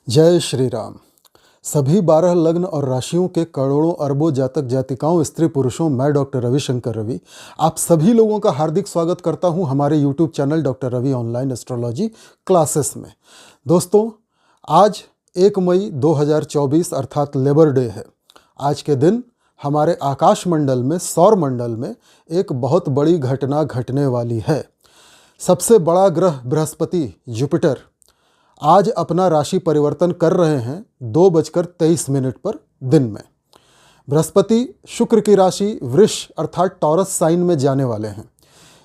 जय श्री राम। सभी 12 लग्न और राशियों के करोड़ों अरबों जातक जातिकाओं स्त्री पुरुषों, मैं डॉक्टर रविशंकर रवि आप सभी लोगों का हार्दिक स्वागत करता हूं हमारे YouTube channel doctor Ravi online astrology classes में। दोस्तों, आज 1 मई 2024 अर्थात लेबर डे है। आज के दिन हमारे आकाश मंडल में, सौर मंडल में एक बहुत बड़ी घटना घटने वाली है। सबसे बड़ा ग्रह बृहस्पति जुपिटर आज अपना राशि परिवर्तन कर रहे हैं 2:23 पर दिन में। बृहस्पति शुक्र की राशि वृष अर्थात टॉरस साइन में जाने वाले हैं।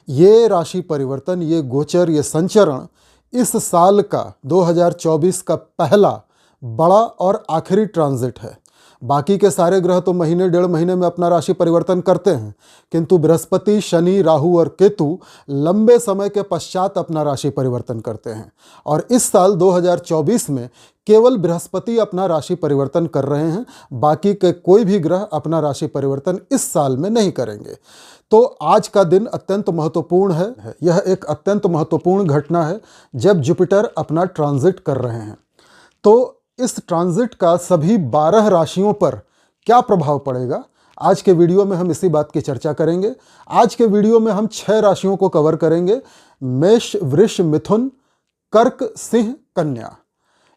ये राशि परिवर्तन, ये गोचर, ये संचरण इस साल का 2024 का पहला बड़ा और आखिरी ट्रांजिट है। बाकी के सारे ग्रह तो महीने डेढ़ महीने में अपना राशि परिवर्तन करते हैं, किंतु बृहस्पति, शनि, राहु और केतु लंबे समय के पश्चात अपना राशि परिवर्तन करते हैं। और इस साल 2024 में केवल बृहस्पति अपना राशि परिवर्तन कर रहे हैं, बाकी के कोई भी ग्रह अपना राशि परिवर्तन इस साल में नहीं करेंगे। तो आज का दिन अत्यंत महत्वपूर्ण है। यह एक अत्यंत महत्वपूर्ण घटना है जब जुपिटर अपना ट्रांजिट कर रहे हैं। तो इस ट्रांजिट का सभी 12 राशियों पर क्या प्रभाव पड़ेगा, आज के वीडियो में हम इसी बात की चर्चा करेंगे। आज के वीडियो में हम 6 राशियों को कवर करेंगे: मेष, वृष, मिथुन, कर्क, सिंह, कन्या,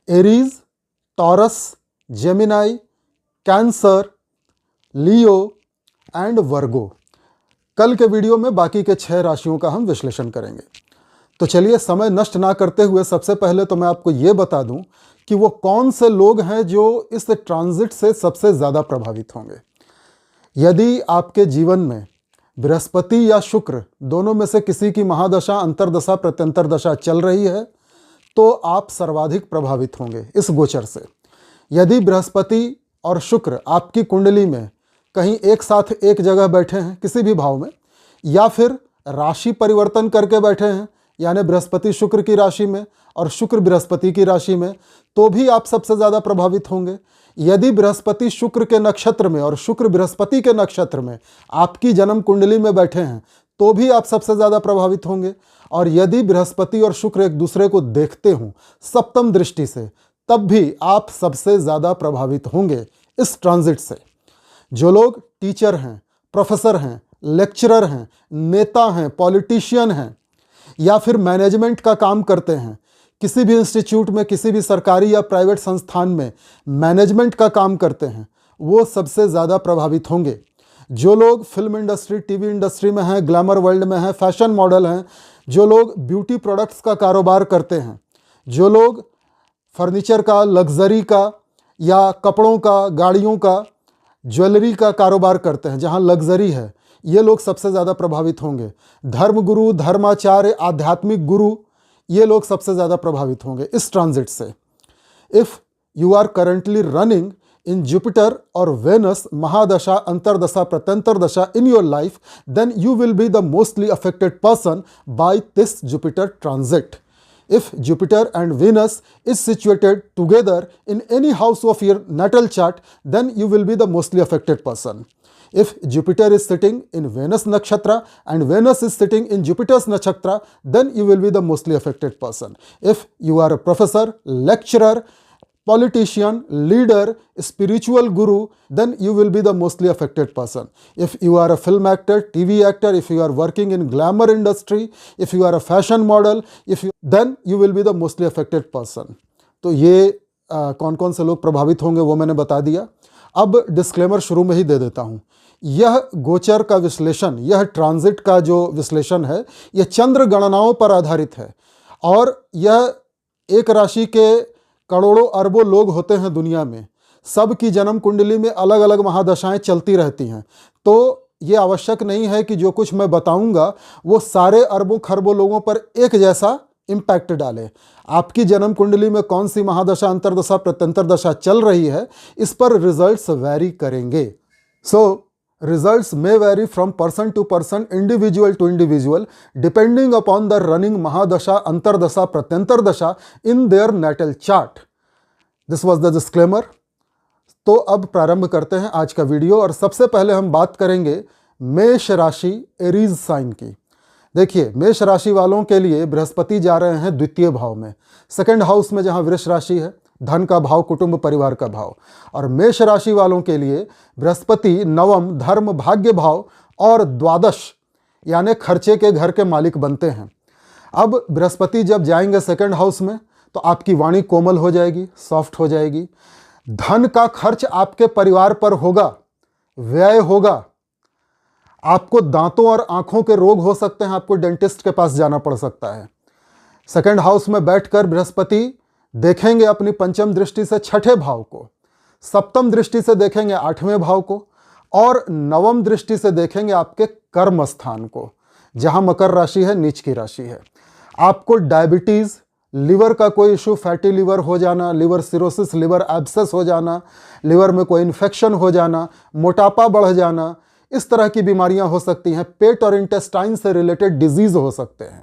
Aries, taurus, Gemini, cancer, Leo and वर्गो। कल के वीडियो में बाकी के 6 राशियों का हम विश्लेषण करेंगे। तो चलिए, समय नष्ट ना करते हुए सबसे पहले तो मैं आपको ये बता दूं कि वो कौन से लोग हैं जो इस ट्रांजिट से सबसे ज़्यादा प्रभावित होंगे। यदि आपके जीवन में बृहस्पति या शुक्र दोनों में से किसी की महादशा, अंतर्दशा, प्रत्यंतर दशा चल रही है तो आप सर्वाधिक प्रभावित होंगे इस गोचर से। यदि बृहस्पति और शुक्र आपकी कुंडली में कहीं एक साथ एक जगह बैठे हैं किसी भी भाव में, या फिर राशि परिवर्तन करके बैठे हैं, यानी बृहस्पति शुक्र की राशि में और शुक्र बृहस्पति की राशि में, तो भी आप सबसे ज़्यादा प्रभावित होंगे। यदि बृहस्पति शुक्र के नक्षत्र में और शुक्र बृहस्पति के नक्षत्र में आपकी जन्म कुंडली में बैठे हैं तो भी आप सबसे ज़्यादा प्रभावित होंगे। और यदि बृहस्पति और शुक्र एक दूसरे को देखते हों सप्तम दृष्टि से, तब भी आप सबसे ज़्यादा प्रभावित होंगे इस ट्रांजिट से। जो लोग टीचर हैं, प्रोफेसर हैं, लेक्चरर हैं, नेता हैं, पॉलिटिशियन हैं, या फिर मैनेजमेंट का काम करते हैं, किसी भी इंस्टीट्यूट में, किसी भी सरकारी या प्राइवेट संस्थान में मैनेजमेंट का काम करते हैं, वो सबसे ज़्यादा प्रभावित होंगे। जो लोग फिल्म इंडस्ट्री, टीवी इंडस्ट्री में हैं, ग्लैमर वर्ल्ड में हैं, फैशन मॉडल हैं, जो लोग ब्यूटी प्रोडक्ट्स का कारोबार करते हैं, जो लोग फर्नीचर का, लग्जरी का या कपड़ों का, गाड़ियों का, ज्वेलरी का कारोबार करते हैं जहाँ लग्जरी है, ये लोग सबसे ज़्यादा प्रभावित होंगे। धर्म गुरु, धर्माचार्य, आध्यात्मिक गुरु, ये लोग सबसे ज़्यादा प्रभावित होंगे इस ट्रांजिट से। If you are currently running in Jupiter और Venus mahadasha, antardasha, pratyantar dasha in your life, then you will be the mostly affected person by this Jupiter transit. If Jupiter and Venus is situated together in any house of your natal chart, then you will be the mostly affected person. If Jupiter is sitting in Venus nakshatra and Venus is sitting in Jupiter's nakshatra, then you will be the mostly affected person. If you are a professor, lecturer, politician, leader, spiritual guru, then you will be the mostly affected person. If you are a film actor, TV actor, if you are working in glamour industry, if you are a fashion model, then you will be the mostly affected person. तो ये कौन कौन से लोग प्रभावित होंगे वो मैंने बता दिया। अब डिस्क्लेमर शुरू में ही दे देता हूँ। यह गोचर का विश्लेषण, यह ट्रांजिट का जो विश्लेषण है, यह चंद्र गणनाओं पर आधारित है और यह एक राशि के करोड़ों अरबों लोग होते हैं दुनिया में, सबकी जन्म कुंडली में अलग अलग महादशाएं चलती रहती हैं। तो ये आवश्यक नहीं है कि जो कुछ मैं बताऊंगा वो सारे अरबों खरबों लोगों पर एक जैसा इम्पैक्ट डाले। आपकी जन्म कुंडली में कौन सी महादशा, अंतर्दशा, प्रत्यंतर दशा चल रही है, इस पर रिजल्ट्स वैरी करेंगे। सो results may vary from person to person, individual to individual, depending upon the running mahadasha, antardasha, pratyantar dasha in their natal chart. This was the disclaimer. तो अब प्रारंभ करते हैं आज का वीडियो और सबसे पहले हम बात करेंगे मेष राशि, एरीज साइन की। देखिए, मेष राशि वालों के लिए बृहस्पति जा रहे हैं द्वितीय भाव में, सेकंड हाउस में जहां वृष राशि है, धन का भाव, कुटुंब परिवार का भाव। और मेष राशि वालों के लिए बृहस्पति नवम, धर्म, भाग्य भाव और द्वादश यानी खर्चे के घर के मालिक बनते हैं। अब बृहस्पति जब जाएंगे सेकंड हाउस में तो आपकी वाणी कोमल हो जाएगी, सॉफ्ट हो जाएगी। धन का खर्च आपके परिवार पर होगा, व्यय होगा। आपको दांतों और आंखों के रोग हो सकते हैं, आपको डेंटिस्ट के पास जाना पड़ सकता है। सेकंड हाउस में बैठकर बृहस्पति देखेंगे अपनी पंचम दृष्टि से छठे भाव को, सप्तम दृष्टि से देखेंगे आठवें भाव को और नवम दृष्टि से देखेंगे आपके कर्म स्थान को, जहां मकर राशि है, नीच की राशि है। आपको डायबिटीज, लिवर का कोई इशू, फैटी लिवर हो जाना, लिवर सिरोसिस, लिवर एब्सेस हो जाना, लिवर में कोई इन्फेक्शन हो जाना, मोटापा बढ़ जाना, इस तरह की बीमारियां हो सकती हैं। पेट और इंटेस्टाइन से रिलेटेड डिजीज हो सकते हैं,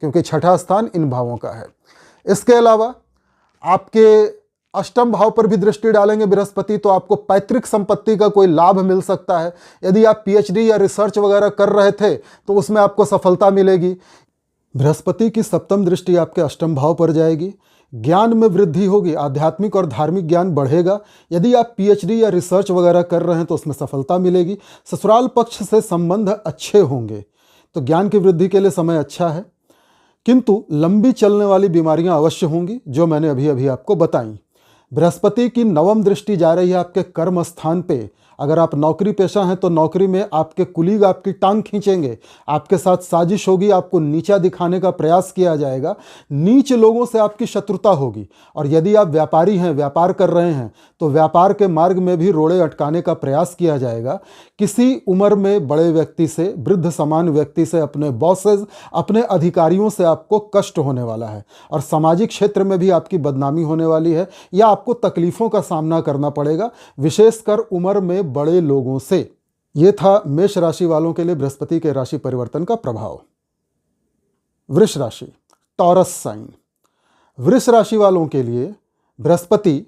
क्योंकि छठा स्थान इन भावों का है। इसके अलावा आपके अष्टम भाव पर भी दृष्टि डालेंगे बृहस्पति तो आपको पैतृक संपत्ति का कोई लाभ मिल सकता है। यदि आप पीएचडी या रिसर्च वगैरह कर रहे थे तो उसमें आपको सफलता मिलेगी। बृहस्पति की सप्तम दृष्टि आपके अष्टम भाव पर जाएगी, ज्ञान में वृद्धि होगी, आध्यात्मिक और धार्मिक ज्ञान बढ़ेगा। यदि आप पीएचडी या रिसर्च वगैरह कर रहे हैं तो उसमें सफलता मिलेगी। ससुराल पक्ष से संबंध अच्छे होंगे, तो ज्ञान की वृद्धि के लिए समय अच्छा है। किंतु लंबी चलने वाली बीमारियां अवश्य होंगी, जो मैंने अभी अभी आपको बताई। बृहस्पति की नवम दृष्टि जा रही है आपके कर्म स्थान पे। अगर आप नौकरी पेशा हैं तो नौकरी में आपके कुलीग आपकी टांग खींचेंगे, आपके साथ साजिश होगी, आपको नीचा दिखाने का प्रयास किया जाएगा, नीच लोगों से आपकी शत्रुता होगी। और यदि आप व्यापारी हैं, व्यापार कर रहे हैं, तो व्यापार के मार्ग में भी रोड़े अटकाने का प्रयास किया जाएगा। किसी उम्र में बड़े व्यक्ति से, वृद्ध समान व्यक्ति से, अपने बॉसेस, अपने अधिकारियों से आपको कष्ट होने वाला है और सामाजिक क्षेत्र में भी आपकी बदनामी होने वाली है या आपको तकलीफों का सामना करना पड़ेगा, विशेषकर उम्र में बड़े लोगों से। यह था मेष राशि वालों के लिए बृहस्पति के राशि परिवर्तन का प्रभाव। वृष राशि, टॉरस साइन। वृष राशि वालों के लिए बृहस्पति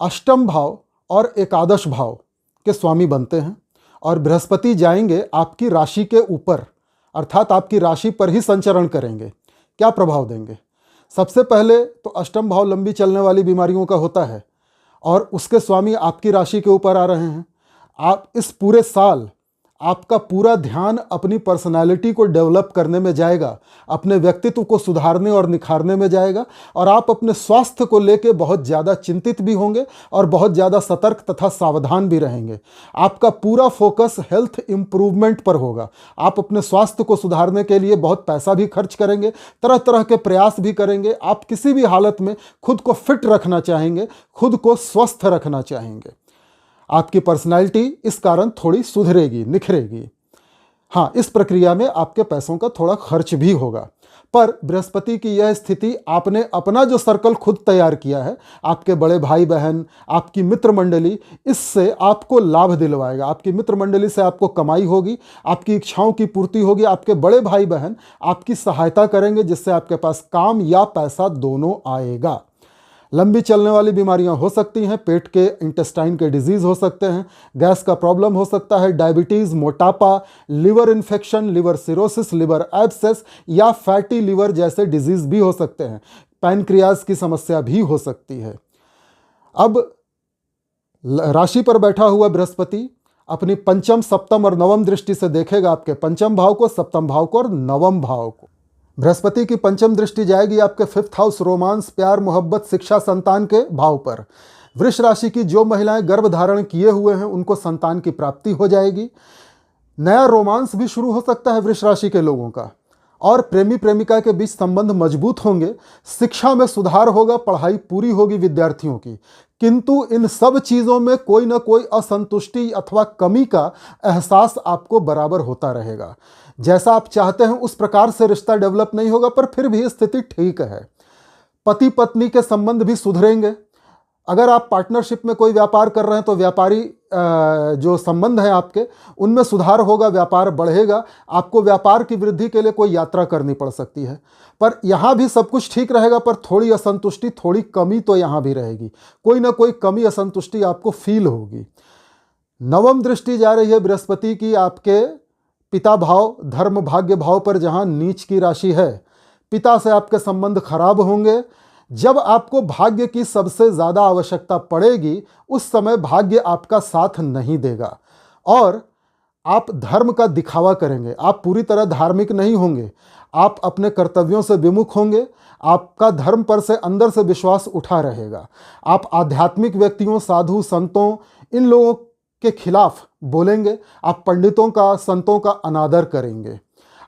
अष्टम भाव और एकादश भाव के स्वामी बनते हैं और बृहस्पति जाएंगे आपकी राशि के ऊपर, अर्थात आपकी राशि पर ही संचरण करेंगे। क्या प्रभाव देंगे? सबसे पहले तो अष्टम भाव लंबी चलने वाली बीमारियों का होता है और उसके स्वामी आपकी राशि के ऊपर आ रहे हैं। आप इस पूरे साल आपका पूरा ध्यान अपनी पर्सनालिटी को डेवलप करने में जाएगा, अपने व्यक्तित्व को सुधारने और निखारने में जाएगा और आप अपने स्वास्थ्य को लेकर बहुत ज़्यादा चिंतित भी होंगे और बहुत ज़्यादा सतर्क तथा सावधान भी रहेंगे। आपका पूरा फोकस हेल्थ इम्प्रूवमेंट पर होगा। आप अपने स्वास्थ्य को सुधारने के लिए बहुत पैसा भी खर्च करेंगे, तरह तरह के प्रयास भी करेंगे। आप किसी भी हालत में खुद को फिट रखना चाहेंगे, खुद को स्वस्थ रखना चाहेंगे। आपकी पर्सनालिटी इस कारण थोड़ी सुधरेगी, निखरेगी। हाँ, इस प्रक्रिया में आपके पैसों का थोड़ा खर्च भी होगा, पर बृहस्पति की यह स्थिति आपने अपना जो सर्कल खुद तैयार किया है, आपके बड़े भाई बहन, आपकी मित्र मंडली, इससे आपको लाभ दिलवाएगा। आपकी मित्र मंडली से आपको कमाई होगी, आपकी इच्छाओं की पूर्ति होगी। आपके बड़े भाई बहन आपकी सहायता करेंगे, जिससे आपके पास काम या पैसा दोनों आएगा। लंबी चलने वाली बीमारियां हो सकती हैं, पेट के इंटेस्टाइन के डिजीज़ हो सकते हैं, गैस का प्रॉब्लम हो सकता है, डायबिटीज़, मोटापा, liver infection, liver cirrhosis, liver abscess या फैटी लिवर जैसे डिजीज़ भी हो सकते हैं। पैनक्रियाज की समस्या भी हो सकती है। अब राशि पर बैठा हुआ बृहस्पति अपनी पंचम, सप्तम और नवम दृष्टि से देखेगा आपके पंचम भाव को, सप्तम भाव को और नवम भाव को। बृहस्पति की पंचम दृष्टि जाएगी आपके फिफ्थ हाउस, रोमांस, प्यार, मोहब्बत, शिक्षा, संतान के भाव पर। वृष राशि की जो महिलाएं गर्भ धारण किए हुए हैं उनको संतान की प्राप्ति हो जाएगी। नया रोमांस भी शुरू हो सकता है वृष राशि के लोगों का और प्रेमी प्रेमिका के बीच संबंध मजबूत होंगे। शिक्षा में सुधार होगा, पढ़ाई पूरी होगी विद्यार्थियों की। किंतु इन सब चीज़ों में कोई ना कोई असंतुष्टि अथवा कमी का एहसास आपको बराबर होता रहेगा। जैसा आप चाहते हैं उस प्रकार से रिश्ता डेवलप नहीं होगा, पर फिर भी स्थिति ठीक है। पति पत्नी के संबंध भी सुधरेंगे। अगर आप पार्टनरशिप में कोई व्यापार कर रहे हैं तो व्यापारी जो संबंध है आपके, उनमें सुधार होगा, व्यापार बढ़ेगा। आपको व्यापार की वृद्धि के लिए कोई यात्रा करनी पड़ सकती है, पर यहाँ भी सब कुछ ठीक रहेगा, पर थोड़ी असंतुष्टि, थोड़ी कमी तो यहाँ भी रहेगी। कोई ना कोई कमी, असंतुष्टि आपको फील होगी। नवम दृष्टि जा रही है बृहस्पति की आपके पिता भाव, धर्म, भाग्य भाव पर, जहाँ नीच की राशि है। पिता से आपके संबंध खराब होंगे, जब आपको भाग्य की सबसे ज़्यादा आवश्यकता पड़ेगी, उस समय भाग्य आपका साथ नहीं देगा और आप धर्म का दिखावा करेंगे। आप पूरी तरह धार्मिक नहीं होंगे, आप अपने कर्तव्यों से विमुख होंगे, आपका धर्म पर से अंदर से विश्वास उठा रहेगा। आप आध्यात्मिक व्यक्तियों, साधु, संतों, इन लोगों के खिलाफ बोलेंगे। आप पंडितों का, संतों का अनादर करेंगे।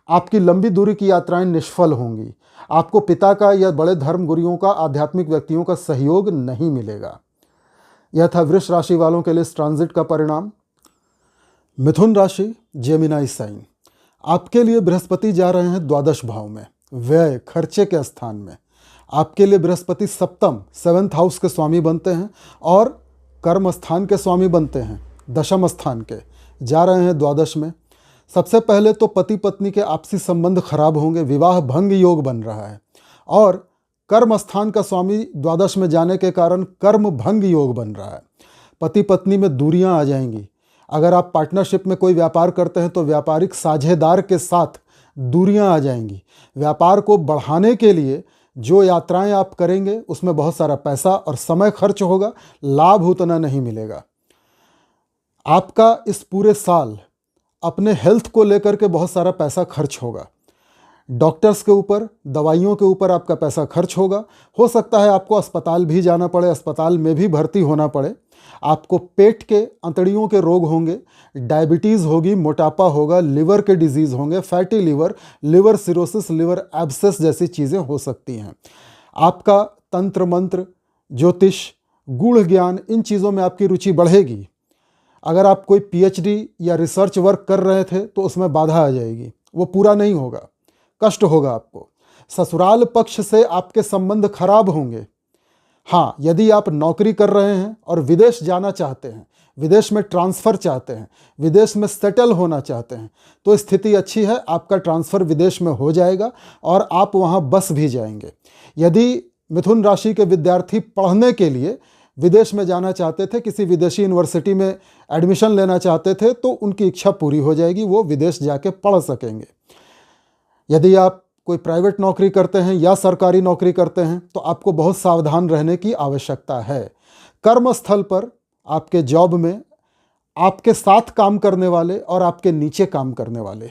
आपकी लंबी दूरी की यात्राएं निष्फल होंगी। आपको पिता का या बड़े धर्म गुरुओं का, आध्यात्मिक व्यक्तियों का सहयोग नहीं मिलेगा। यह था वृष राशि वालों के लिए इस ट्रांजिट का परिणाम। मिथुन राशि, जेमिनाई साइन। आपके लिए बृहस्पति जा रहे हैं द्वादश भाव में, व्यय, खर्चे के स्थान में। आपके लिए बृहस्पति सप्तम, 7th हाउस के स्वामी बनते हैं और कर्म स्थान के स्वामी बनते हैं, दशम स्थान के, जा रहे हैं द्वादश में। सबसे पहले तो पति पत्नी के आपसी संबंध खराब होंगे, विवाह भंग योग बन रहा है और कर्म स्थान का स्वामी द्वादश में जाने के कारण कर्म भंग योग बन रहा है। पति पत्नी में दूरियां आ जाएंगी। अगर आप पार्टनरशिप में कोई व्यापार करते हैं तो व्यापारिक साझेदार के साथ दूरियां आ जाएंगी। व्यापार को बढ़ाने के लिए जो यात्राएं आप करेंगे उसमें बहुत सारा पैसा और समय खर्च होगा, लाभ उतना नहीं मिलेगा। आपका इस पूरे साल अपने हेल्थ को लेकर के बहुत सारा पैसा खर्च होगा। डॉक्टर्स के ऊपर, दवाइयों के ऊपर आपका पैसा खर्च होगा। हो सकता है आपको अस्पताल भी जाना पड़े, अस्पताल में भी भर्ती होना पड़े। आपको पेट के, अंतड़ियों के रोग होंगे, डायबिटीज़ होगी, मोटापा होगा, लिवर के डिजीज़ होंगे, fatty liver, liver cirrhosis, liver abscess जैसी चीज़ें हो सकती हैं। आपका तंत्र मंत्र, ज्योतिष, गूढ़ ज्ञान, इन चीज़ों में आपकी रुचि बढ़ेगी। अगर आप कोई पीएचडी या रिसर्च वर्क कर रहे थे तो उसमें बाधा आ जाएगी, वो पूरा नहीं होगा, कष्ट होगा आपको। ससुराल पक्ष से आपके संबंध खराब होंगे। हाँ, यदि आप नौकरी कर रहे हैं और विदेश जाना चाहते हैं, विदेश में ट्रांसफ़र चाहते हैं, विदेश में सेटल होना चाहते हैं, तो स्थिति अच्छी है, आपका ट्रांसफ़र विदेश में हो जाएगा और आप वहाँ बस भी जाएंगे। यदि मिथुन राशि के विद्यार्थी पढ़ने के लिए विदेश में जाना चाहते थे, किसी विदेशी यूनिवर्सिटी में एडमिशन लेना चाहते थे, तो उनकी इच्छा पूरी हो जाएगी, वो विदेश जाके पढ़ सकेंगे। यदि आप कोई प्राइवेट नौकरी करते हैं या सरकारी नौकरी करते हैं तो आपको बहुत सावधान रहने की आवश्यकता है। कर्मस्थल पर, आपके जॉब में, आपके साथ काम करने वाले और आपके नीचे काम करने वाले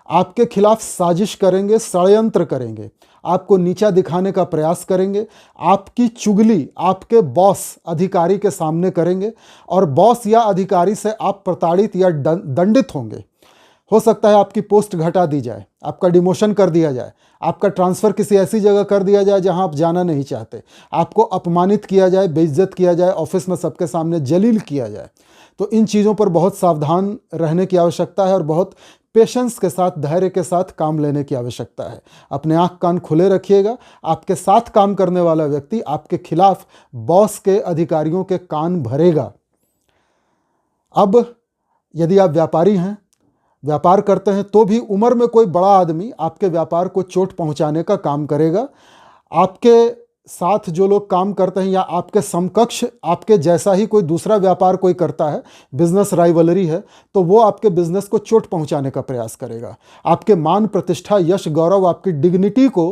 आपके खिलाफ साजिश करेंगे, षड्यंत्र करेंगे, आपको नीचा दिखाने का प्रयास करेंगे। आपकी चुगली आपके बॉस, अधिकारी के सामने करेंगे और बॉस या अधिकारी से आप प्रताड़ित या दंडित होंगे। हो सकता है आपकी पोस्ट घटा दी जाए, आपका डिमोशन कर दिया जाए, आपका ट्रांसफ़र किसी ऐसी जगह कर दिया जाए जहां आप जाना नहीं चाहते, आपको अपमानित किया जाए, बेइज्जत किया जाए, ऑफिस में सबके सामने जलील किया जाए। तो इन चीज़ों पर बहुत सावधान रहने की आवश्यकता है और बहुत पेशेंस के साथ, धैर्य के साथ काम लेने की आवश्यकता है। अपने आँख कान खुले रखिएगा। आपके साथ काम करने वाला व्यक्ति आपके खिलाफ, बॉस के, अधिकारियों के कान भरेगा। अब यदि आप व्यापारी हैं, व्यापार करते हैं, तो भी उम्र में कोई बड़ा आदमी आपके व्यापार को चोट पहुंचाने का काम करेगा। आपके साथ जो लोग काम करते हैं या आपके समकक्ष, आपके जैसा ही कोई दूसरा व्यापार कोई करता है, बिजनेस राइवलरी है, तो वो आपके बिजनेस को चोट पहुंचाने का प्रयास करेगा। आपके मान, प्रतिष्ठा, यश, गौरव, आपकी डिग्निटी को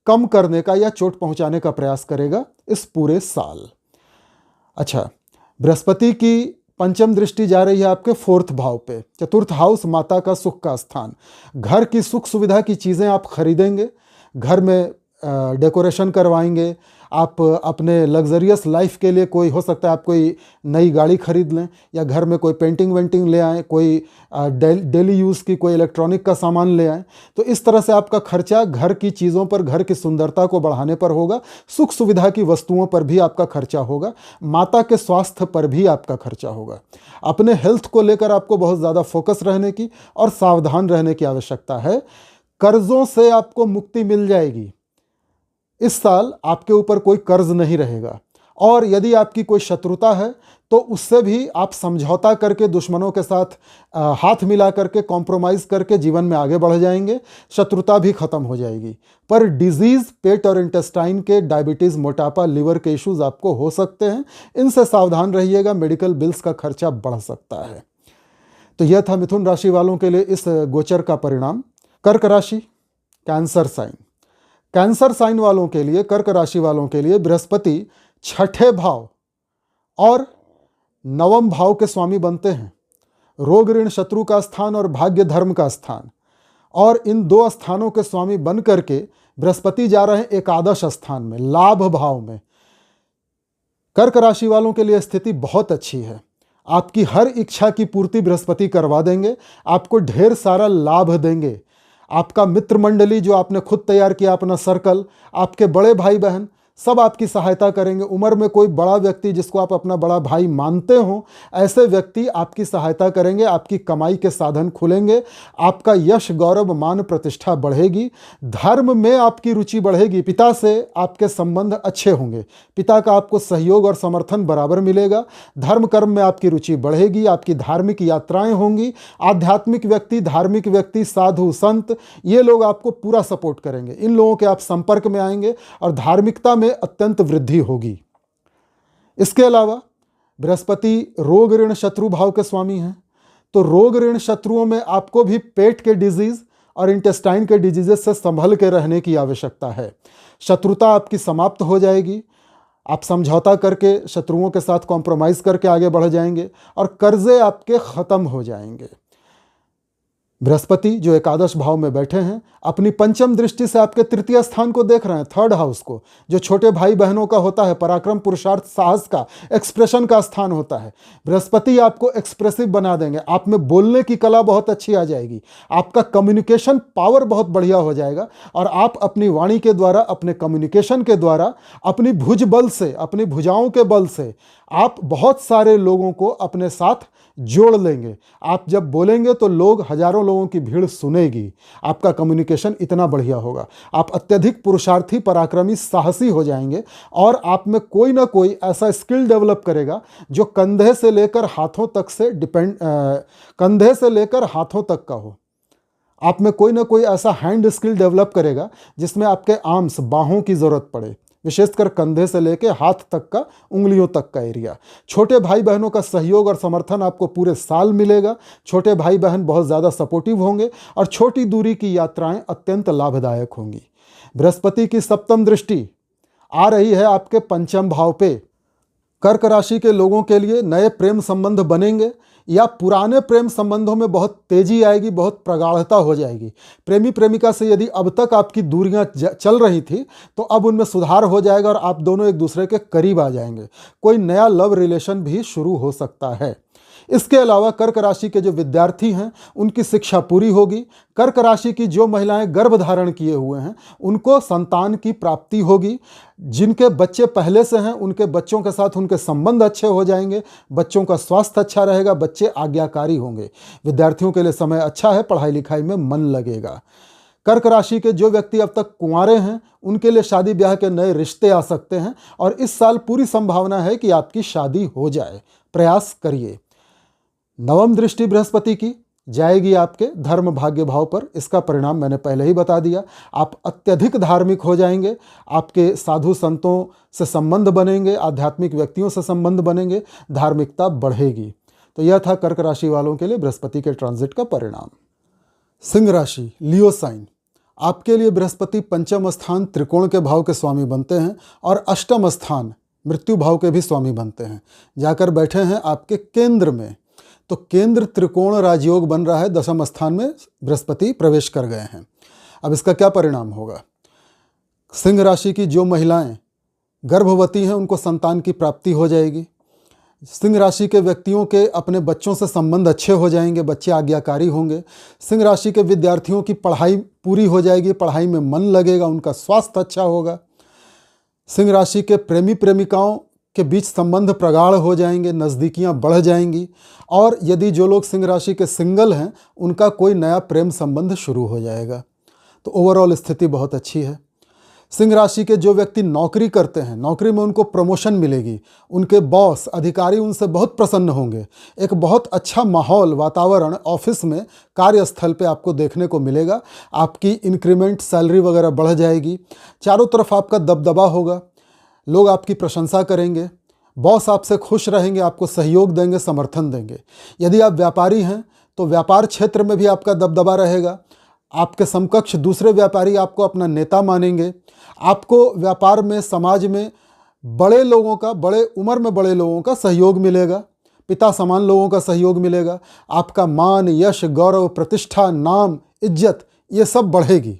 कम करने का या चोट पहुंचाने का प्रयास करेगा इस पूरे साल। अच्छा, बृहस्पति की पंचम दृष्टि जा रही है आपके 4th भाव पे, 4th हाउस, माता का सुख का स्थान। घर की सुख सुविधा की चीज़ें आप खरीदेंगे, घर में डेकोरेशन करवाएंगे, आप अपने लग्जरियस लाइफ के लिए, कोई हो सकता है आप कोई नई गाड़ी खरीद लें या घर में कोई पेंटिंग वेंटिंग ले आएँ, कोई डेली यूज़ की कोई इलेक्ट्रॉनिक का सामान ले आएँ। तो इस तरह से आपका खर्चा घर की चीज़ों पर, घर की सुंदरता को बढ़ाने पर होगा। सुख सुविधा की वस्तुओं पर भी आपका खर्चा होगा। माता के स्वास्थ्य पर भी आपका खर्चा होगा। अपने हेल्थ को लेकर आपको बहुत ज़्यादा फोकस रहने की और सावधान रहने की आवश्यकता है। कर्ज़ों से आपको मुक्ति मिल जाएगी। इस साल आपके ऊपर कोई कर्ज नहीं रहेगा और यदि आपकी कोई शत्रुता है तो उससे भी आप समझौता करके, दुश्मनों के साथ हाथ मिला करके, कॉम्प्रोमाइज़ करके जीवन में आगे बढ़ जाएंगे। शत्रुता भी खत्म हो जाएगी। पर डिजीज़, पेट और इंटेस्टाइन के, डायबिटीज़, मोटापा, लिवर के इश्यूज आपको हो सकते हैं। इनसे सावधान रहिएगा, मेडिकल बिल्स का खर्चा बढ़ सकता है। तो यह था मिथुन राशि वालों के लिए इस गोचर का परिणाम। कर्क राशि, कैंसर साइन। कैंसर साइन वालों के लिए, कर्क राशि वालों के लिए बृहस्पति छठे भाव और नवम भाव के स्वामी बनते हैं। रोग ऋण शत्रु का स्थान और भाग्य धर्म का स्थान, और इन दो स्थानों के स्वामी बन करके बृहस्पति जा रहे हैं एकादश स्थान में, लाभ भाव में। कर्क राशि वालों के लिए स्थिति बहुत अच्छी है। आपकी हर इच्छा की पूर्ति बृहस्पति करवा देंगे, आपको ढेर सारा लाभ देंगे। आपका मित्र मंडली जो आपने खुद तैयार किया, अपना सर्कल, आपके बड़े भाई बहन सब आपकी सहायता करेंगे। उम्र में कोई बड़ा व्यक्ति जिसको आप अपना बड़ा भाई मानते हो, ऐसे व्यक्ति आपकी सहायता करेंगे। आपकी कमाई के साधन खुलेंगे, आपका यश गौरव मान प्रतिष्ठा बढ़ेगी। धर्म में आपकी रुचि बढ़ेगी, पिता से आपके संबंध अच्छे होंगे, पिता का आपको सहयोग और समर्थन बराबर मिलेगा। धर्म कर्म में आपकी रुचि बढ़ेगी, आपकी धार्मिक यात्राएं होंगी। आध्यात्मिक व्यक्ति, धार्मिक व्यक्ति, साधु संत, ये लोग आपको पूरा सपोर्ट करेंगे। इन लोगों के आप संपर्क में आएंगे और धार्मिकता में अत्यंत वृद्धि होगी। इसके अलावा बृहस्पति रोग ऋण शत्रु भाव के स्वामी हैं, तो रोग ऋण शत्रुओं में आपको भी पेट के डिजीज और इंटेस्टाइन के डिजीजेस से संभल के रहने की आवश्यकता है। शत्रुता आपकी समाप्त हो जाएगी, आप समझौता करके शत्रुओं के साथ कॉम्प्रोमाइज करके आगे बढ़ जाएंगे और कर्जे आपके खत्म हो जाएंगे। बृहस्पति जो एकादश भाव में बैठे हैं, अपनी पंचम दृष्टि से आपके तृतीय स्थान को देख रहे हैं, थर्ड हाउस को, जो छोटे भाई बहनों का होता है, पराक्रम पुरुषार्थ साहस का, एक्सप्रेशन का स्थान होता है। बृहस्पति आपको एक्सप्रेसिव बना देंगे, आप में बोलने की कला बहुत अच्छी आ जाएगी, आपका कम्युनिकेशन पावर बहुत बढ़िया हो जाएगा और आप अपनी वाणी के द्वारा, अपने कम्युनिकेशन के द्वारा, अपनी भुज बल से, अपनी भुजाओं के बल से आप बहुत सारे लोगों को अपने साथ जोड़ लेंगे। आप जब बोलेंगे तो लोग, हजारों लोगों की भीड़ सुनेगी। आपका कम्युनिकेशन इतना बढ़िया होगा, आप अत्यधिक पुरुषार्थी, पराक्रमी, साहसी हो जाएंगे और आप में कोई ना कोई ऐसा स्किल डेवलप करेगा जो कंधे से लेकर हाथों तक से कंधे से लेकर हाथों तक का हो। आप में कोई ना कोई ऐसा हैंड स्किल डेवलप करेगा जिसमें आपके आर्म्स, बाहों की जरूरत पड़े, विशेषकर कंधे से लेकर हाथ तक का, उंगलियों तक का एरिया। छोटे भाई बहनों का सहयोग और समर्थन आपको पूरे साल मिलेगा। छोटे भाई बहन बहुत ज़्यादा सपोर्टिव होंगे और छोटी दूरी की यात्राएं अत्यंत लाभदायक होंगी। बृहस्पति की सप्तम दृष्टि आ रही है आपके पंचम भाव पे। कर्क राशि के लोगों के लिए नए प्रेम संबंध बनेंगे या पुराने प्रेम संबंधों में बहुत तेजी आएगी, बहुत प्रगाढ़ता हो जाएगी। प्रेमी प्रेमिका से यदि अब तक आपकी दूरियां चल रही थी तो अब उनमें सुधार हो जाएगा और आप दोनों एक दूसरे के करीब आ जाएंगे। कोई नया लव रिलेशन भी शुरू हो सकता है। इसके अलावा कर्क राशि के जो विद्यार्थी हैं उनकी शिक्षा पूरी होगी। कर्क राशि की जो महिलाएं गर्भ धारण किए हुए हैं उनको संतान की प्राप्ति होगी। जिनके बच्चे पहले से हैं उनके बच्चों के साथ उनके संबंध अच्छे हो जाएंगे, बच्चों का स्वास्थ्य अच्छा रहेगा, बच्चे आज्ञाकारी होंगे। विद्यार्थियों के लिए समय अच्छा है, पढ़ाई लिखाई में मन लगेगा। कर्क राशि के जो व्यक्ति अब तक कुंवारे हैं उनके लिए शादी ब्याह के नए रिश्ते आ सकते हैं और इस साल पूरी संभावना है कि आपकी शादी हो जाए। प्रयास करिए। नवम दृष्टि बृहस्पति की जाएगी आपके धर्म भाग्य भाव पर। इसका परिणाम मैंने पहले ही बता दिया। आप अत्यधिक धार्मिक हो जाएंगे, आपके साधु संतों से संबंध बनेंगे, आध्यात्मिक व्यक्तियों से संबंध बनेंगे, धार्मिकता बढ़ेगी। तो यह था कर्क राशि वालों के लिए बृहस्पति के ट्रांजिट का परिणाम। सिंह राशि, लियो साइन, आपके लिए बृहस्पति पंचम स्थान त्रिकोण के भाव के स्वामी बनते हैं और अष्टम स्थान मृत्यु भाव के भी स्वामी बनते हैं। जाकर बैठे हैं आपके केंद्र में, तो केंद्र त्रिकोण राजयोग बन रहा है। दशम स्थान में बृहस्पति प्रवेश कर गए हैं। अब इसका क्या परिणाम होगा? सिंह राशि की जो महिलाएं गर्भवती हैं उनको संतान की प्राप्ति हो जाएगी। सिंह राशि के व्यक्तियों के अपने बच्चों से संबंध अच्छे हो जाएंगे, बच्चे आज्ञाकारी होंगे। सिंह राशि के विद्यार्थियों की पढ़ाई पूरी हो जाएगी, पढ़ाई में मन लगेगा, उनका स्वास्थ्य अच्छा होगा। सिंह राशि के प्रेमी प्रेमिकाओं के बीच संबंध प्रगाढ़ हो जाएंगे, नज़दीकियां बढ़ जाएंगी और यदि जो लोग सिंह राशि के सिंगल हैं उनका कोई नया प्रेम संबंध शुरू हो जाएगा। तो ओवरऑल स्थिति बहुत अच्छी है। सिंह राशि के जो व्यक्ति नौकरी करते हैं, नौकरी में उनको प्रमोशन मिलेगी, उनके बॉस अधिकारी उनसे बहुत प्रसन्न होंगे। एक बहुत अच्छा माहौल, वातावरण ऑफिस में, कार्यस्थल पे आपको देखने को मिलेगा। आपकी इंक्रीमेंट, सैलरी वगैरह बढ़ जाएगी। चारों तरफ आपका दबदबा होगा, लोग आपकी प्रशंसा करेंगे, बॉस आपसे खुश रहेंगे, आपको सहयोग देंगे, समर्थन देंगे। यदि आप व्यापारी हैं तो व्यापार क्षेत्र में भी आपका दबदबा रहेगा। आपके समकक्ष दूसरे व्यापारी आपको अपना नेता मानेंगे। आपको व्यापार में, समाज में बड़े लोगों का, बड़े उम्र में बड़े लोगों का सहयोग मिलेगा, पिता समान लोगों का सहयोग मिलेगा। आपका मान, यश, गौरव, प्रतिष्ठा, नाम, इज्जत ये सब बढ़ेगी।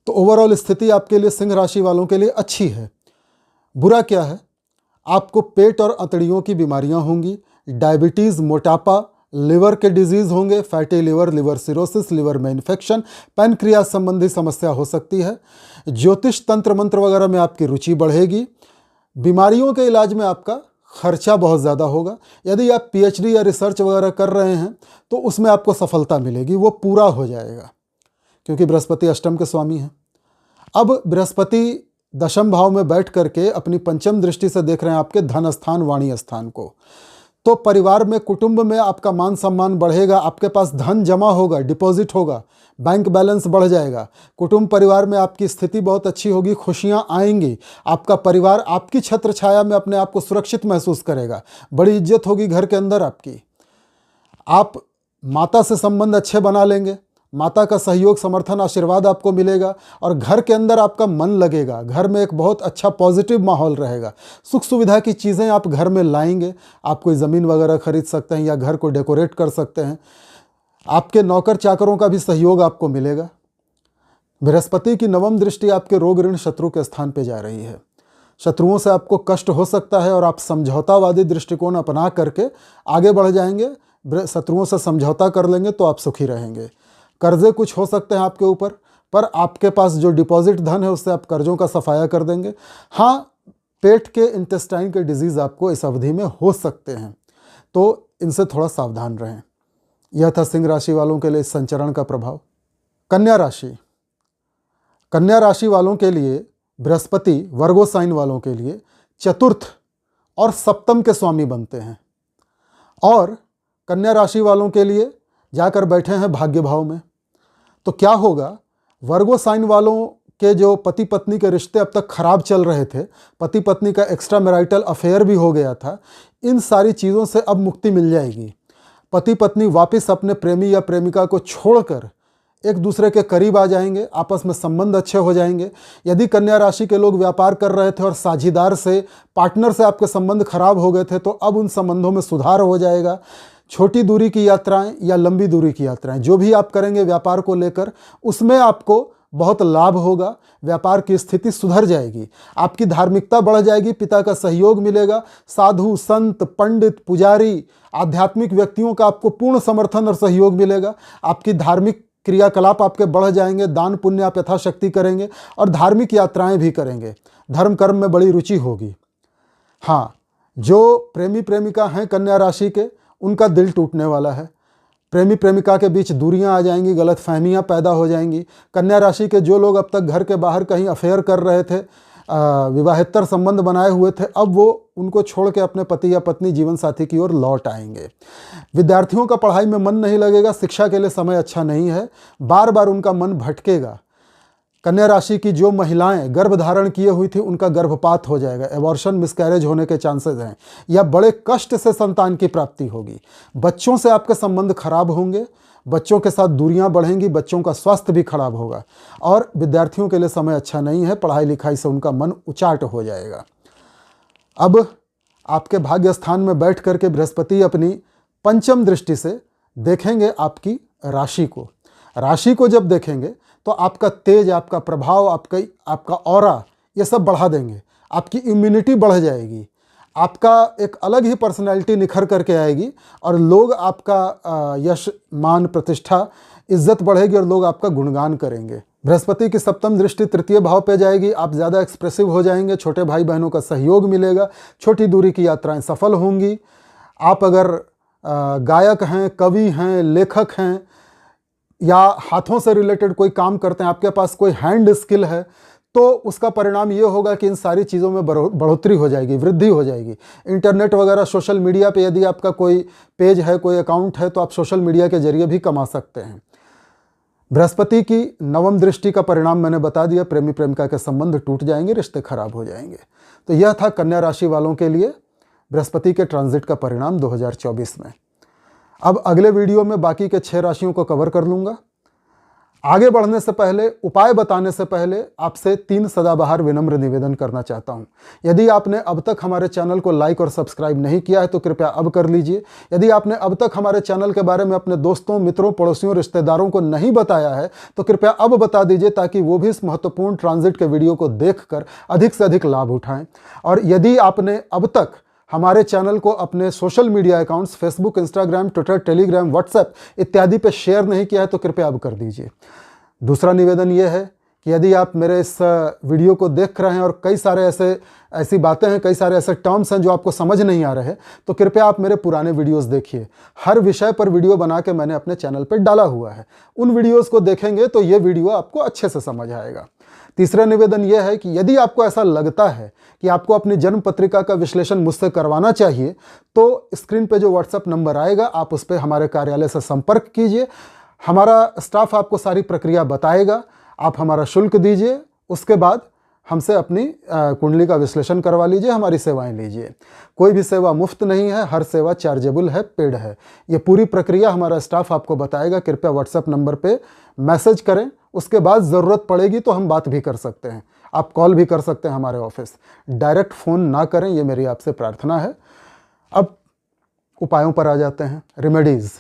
तो ओवरऑल स्थिति आपके लिए सिंह राशि वालों के लिए अच्छी है। बुरा क्या है? आपको पेट और अंतड़ियों की बीमारियां होंगी, डायबिटीज़, मोटापा, लिवर के डिजीज़ होंगे, fatty liver, liver cirrhosis, liver में इन्फेक्शन, पैनक्रियाज संबंधी समस्या हो सकती है। ज्योतिष, तंत्र मंत्र वगैरह में आपकी रुचि बढ़ेगी। बीमारियों के इलाज में आपका खर्चा बहुत ज़्यादा होगा। यदि आप पीएचडी या रिसर्च वगैरह कर रहे हैं तो उसमें आपको सफलता मिलेगी, वो पूरा हो जाएगा, क्योंकि बृहस्पति अष्टम के स्वामी हैं। अब बृहस्पति दशम भाव में बैठ करके अपनी पंचम दृष्टि से देख रहे हैं आपके धन स्थान, वाणी स्थान को। तो परिवार में, कुटुंब में आपका मान सम्मान बढ़ेगा, आपके पास धन जमा होगा, डिपॉजिट होगा, बैंक बैलेंस बढ़ जाएगा। कुटुंब परिवार में आपकी स्थिति बहुत अच्छी होगी, खुशियां आएंगी। आपका परिवार आपकी छत्र छाया में अपने आप को सुरक्षित महसूस करेगा, बड़ी इज्जत होगी घर के अंदर आपकी। आप माता से संबंध अच्छे बना लेंगे, माता का सहयोग, समर्थन, आशीर्वाद आपको मिलेगा और घर के अंदर आपका मन लगेगा। घर में एक बहुत अच्छा पॉजिटिव माहौल रहेगा। सुख सुविधा की चीज़ें आप घर में लाएंगे। आप कोई ज़मीन वगैरह खरीद सकते हैं या घर को डेकोरेट कर सकते हैं। आपके नौकर चाकरों का भी सहयोग आपको मिलेगा। बृहस्पति की नवम दृष्टि आपके रोग, ऋण, शत्रु के स्थान पर जा रही है। शत्रुओं से आपको कष्ट हो सकता है और आप समझौतावादी दृष्टिकोण अपना करके आगे बढ़ जाएंगे। शत्रुओं से समझौता कर लेंगे तो आप सुखी रहेंगे। कर्जे कुछ हो सकते हैं आपके ऊपर, पर आपके पास जो डिपॉजिट धन है उससे आप कर्जों का सफाया कर देंगे। हाँ, पेट के, इंटेस्टाइन के डिजीज़ आपको इस अवधि में हो सकते हैं, तो इनसे थोड़ा सावधान रहें। यह था सिंह राशि वालों के लिए इस संचरण का प्रभाव। कन्या राशि, कन्या राशि वालों के लिए बृहस्पति, वर्गो साइन वालों के लिए चतुर्थ और सप्तम के स्वामी बनते हैं और कन्या राशि वालों के लिए जाकर बैठे हैं भाग्य भाव में। तो क्या होगा? वर्गो साइन वालों के जो पति पत्नी के रिश्ते अब तक खराब चल रहे थे, पति पत्नी का एक्स्ट्रा मैरिटल अफेयर भी हो गया था, इन सारी चीज़ों से अब मुक्ति मिल जाएगी। पति पत्नी वापस अपने प्रेमी या प्रेमिका को छोड़कर एक दूसरे के करीब आ जाएंगे, आपस में संबंध अच्छे हो जाएंगे। यदि कन्या राशि के लोग व्यापार कर रहे थे और साझीदार से, पार्टनर से आपके संबंध खराब हो गए थे, तो अब उन संबंधों में सुधार हो जाएगा। छोटी दूरी की यात्राएं या लंबी दूरी की यात्राएं जो भी आप करेंगे व्यापार को लेकर, उसमें आपको बहुत लाभ होगा। व्यापार की स्थिति सुधर जाएगी, आपकी धार्मिकता बढ़ जाएगी, पिता का सहयोग मिलेगा। साधु, संत, पंडित, पुजारी, आध्यात्मिक व्यक्तियों का आपको पूर्ण समर्थन और सहयोग मिलेगा। आपकी धार्मिक क्रियाकलाप आपके बढ़ जाएंगे, दान पुण्य आप यथाशक्ति करेंगे और धार्मिक यात्राएं भी करेंगे। धर्म कर्म में बड़ी रुचि होगी। हाँ, जो प्रेमी प्रेमिका हैं कन्या राशि के, उनका दिल टूटने वाला है। प्रेमी प्रेमिका के बीच दूरियां आ जाएंगी, गलत फहमियाँ पैदा हो जाएंगी। कन्या राशि के जो लोग अब तक घर के बाहर कहीं अफेयर कर रहे थे, विवाहेतर संबंध बनाए हुए थे, अब वो उनको छोड़ के अपने पति या पत्नी, जीवन साथी की ओर लौट आएंगे। विद्यार्थियों का पढ़ाई में मन नहीं लगेगा, शिक्षा के लिए समय अच्छा नहीं है, बार बार उनका मन भटकेगा। कन्या राशि की जो महिलाएं गर्भ धारण किए हुई थी, उनका गर्भपात हो जाएगा, एबॉर्शन, मिसकैरेज होने के चांसेस हैं, या बड़े कष्ट से संतान की प्राप्ति होगी। बच्चों से आपके संबंध खराब होंगे, बच्चों के साथ दूरियां बढ़ेंगी, बच्चों का स्वास्थ्य भी खराब होगा और विद्यार्थियों के लिए समय अच्छा नहीं है, पढ़ाई लिखाई से उनका मन उचाट हो जाएगा। अब आपके भाग्य स्थान में बैठ करके बृहस्पति अपनी पंचम दृष्टि से देखेंगे आपकी राशि को। राशि को जब देखेंगे तो आपका तेज, आपका प्रभाव, आपका ऑरा, ये सब बढ़ा देंगे। आपकी इम्यूनिटी बढ़ जाएगी, आपका एक अलग ही पर्सनैलिटी निखर करके आएगी और लोग आपका यश, मान, प्रतिष्ठा, इज्जत बढ़ेगी और लोग आपका गुणगान करेंगे। बृहस्पति की सप्तम दृष्टि तृतीय भाव पे जाएगी, आप ज़्यादा एक्सप्रेसिव हो जाएंगे, छोटे भाई बहनों का सहयोग मिलेगा, छोटी दूरी की यात्राएं सफल होंगी। आप अगर गायक हैं, कवि हैं, लेखक हैं या हाथों से रिलेटेड कोई काम करते हैं, आपके पास कोई हैंड स्किल है, तो उसका परिणाम ये होगा कि इन सारी चीज़ों में बढ़ोतरी हो जाएगी, वृद्धि हो जाएगी। इंटरनेट वगैरह, सोशल मीडिया पे यदि आपका कोई पेज है, कोई अकाउंट है, तो आप सोशल मीडिया के जरिए भी कमा सकते हैं। बृहस्पति की नवम दृष्टि का परिणाम मैंने बता दिया, प्रेमी प्रेमिका के संबंध टूट जाएंगे, रिश्ते खराब हो जाएंगे। तो यह था कन्या राशि वालों के लिए बृहस्पति के ट्रांजिट का परिणाम 2024 में। अब अगले वीडियो में बाकी के 6 राशियों को कवर कर लूँगा। आगे बढ़ने से पहले, उपाय बताने से पहले आपसे 3 सदाबहार विनम्र निवेदन करना चाहता हूं। यदि आपने अब तक हमारे चैनल को लाइक और सब्सक्राइब नहीं किया है तो कृपया अब कर लीजिए। यदि आपने अब तक हमारे चैनल के बारे में अपने दोस्तों, मित्रों, पड़ोसियों, रिश्तेदारों को नहीं बताया है तो कृपया अब बता दीजिए, ताकि वो भी इस महत्वपूर्ण ट्रांजिट के वीडियो को देखकर अधिक से अधिक लाभ उठाएं। और यदि आपने अब तक हमारे चैनल को अपने social media accounts Facebook, Instagram, Twitter, Telegram, WhatsApp इत्यादि पे शेयर नहीं किया है तो कृपया अब कर दीजिए। दूसरा निवेदन यह है कि यदि आप मेरे इस वीडियो को देख रहे हैं और कई सारे ऐसी बातें हैं, कई सारे ऐसे टर्म्स हैं जो आपको समझ नहीं आ रहे, तो कृपया आप मेरे पुराने वीडियोस देखिए। हर विषय पर वीडियो बना के मैंने अपने चैनल पर डाला हुआ है। उन वीडियोस को देखेंगे तो ये वीडियो आपको अच्छे से समझ आएगा। तीसरा निवेदन यह है कि यदि आपको ऐसा लगता है कि आपको अपनी जन्म पत्रिका का विश्लेषण मुझसे करवाना चाहिए तो स्क्रीन पे जो व्हाट्सएप नंबर आएगा आप उस पर हमारे कार्यालय से संपर्क कीजिए। हमारा स्टाफ आपको सारी प्रक्रिया बताएगा। आप हमारा शुल्क दीजिए, उसके बाद हमसे अपनी कुंडली का विश्लेषण करवा लीजिए, हमारी सेवाएं लीजिए। कोई भी सेवा मुफ्त नहीं है, हर सेवा चार्जेबल है, पेड है। ये पूरी प्रक्रिया हमारा स्टाफ आपको बताएगा। कृपया व्हाट्सएप नंबर पे मैसेज करें, उसके बाद ज़रूरत पड़ेगी तो हम बात भी कर सकते हैं। आप कॉल भी कर सकते हैं हमारे ऑफिस। डायरेक्ट फ़ोन ना करें, ये मेरी आपसे प्रार्थना है। अब उपायों पर आ जाते हैं, रेमेडीज़।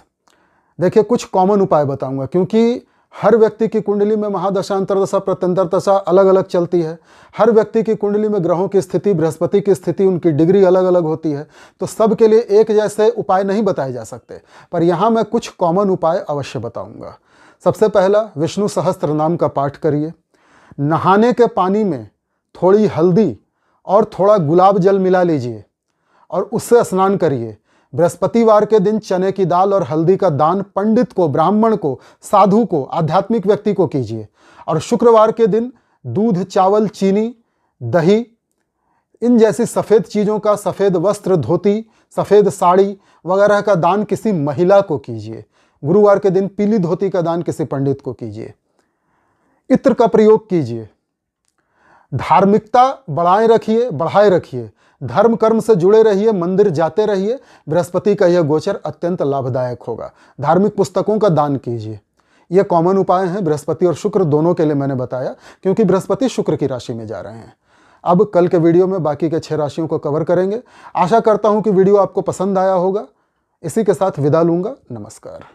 देखिए, कुछ कॉमन उपाय बताऊंगा, क्योंकि हर व्यक्ति की कुंडली में महादशा, अंतर्दशा, प्रत्यंतरदशा अलग अलग चलती है। हर व्यक्ति की कुंडली में ग्रहों की स्थिति, बृहस्पति की स्थिति, उनकी डिग्री अलग अलग होती है, तो सबके लिए एक जैसे उपाय नहीं बताए जा सकते। पर यहाँ मैं कुछ कॉमन उपाय अवश्य बताऊंगा। सबसे पहला, विष्णु सहस्त्र नाम का पाठ करिए। नहाने के पानी में थोड़ी हल्दी और थोड़ा गुलाब जल मिला लीजिए और उससे स्नान करिए। बृहस्पतिवार के दिन चने की दाल और हल्दी का दान पंडित को, ब्राह्मण को, साधु को, आध्यात्मिक व्यक्ति को कीजिए। और शुक्रवार के दिन दूध, चावल, चीनी, दही, इन जैसी सफ़ेद चीज़ों का, सफ़ेद वस्त्र, धोती, सफ़ेद साड़ी वगैरह का दान किसी महिला को कीजिए। गुरुवार के दिन पीली धोती का दान किसी पंडित को कीजिए। इत्र का प्रयोग कीजिए। धार्मिकता बढ़ाए रखिए। धर्म कर्म से जुड़े रहिए, मंदिर जाते रहिए। बृहस्पति का यह गोचर अत्यंत लाभदायक होगा। धार्मिक पुस्तकों का दान कीजिए। ये कॉमन उपाय हैं, बृहस्पति और शुक्र दोनों के लिए मैंने बताया, क्योंकि बृहस्पति शुक्र की राशि में जा रहे हैं। अब कल के वीडियो में बाकी के 6 राशियों को कवर करेंगे। आशा करता हूं कि वीडियो आपको पसंद आया होगा। इसी के साथ विदा लूंगा। नमस्कार।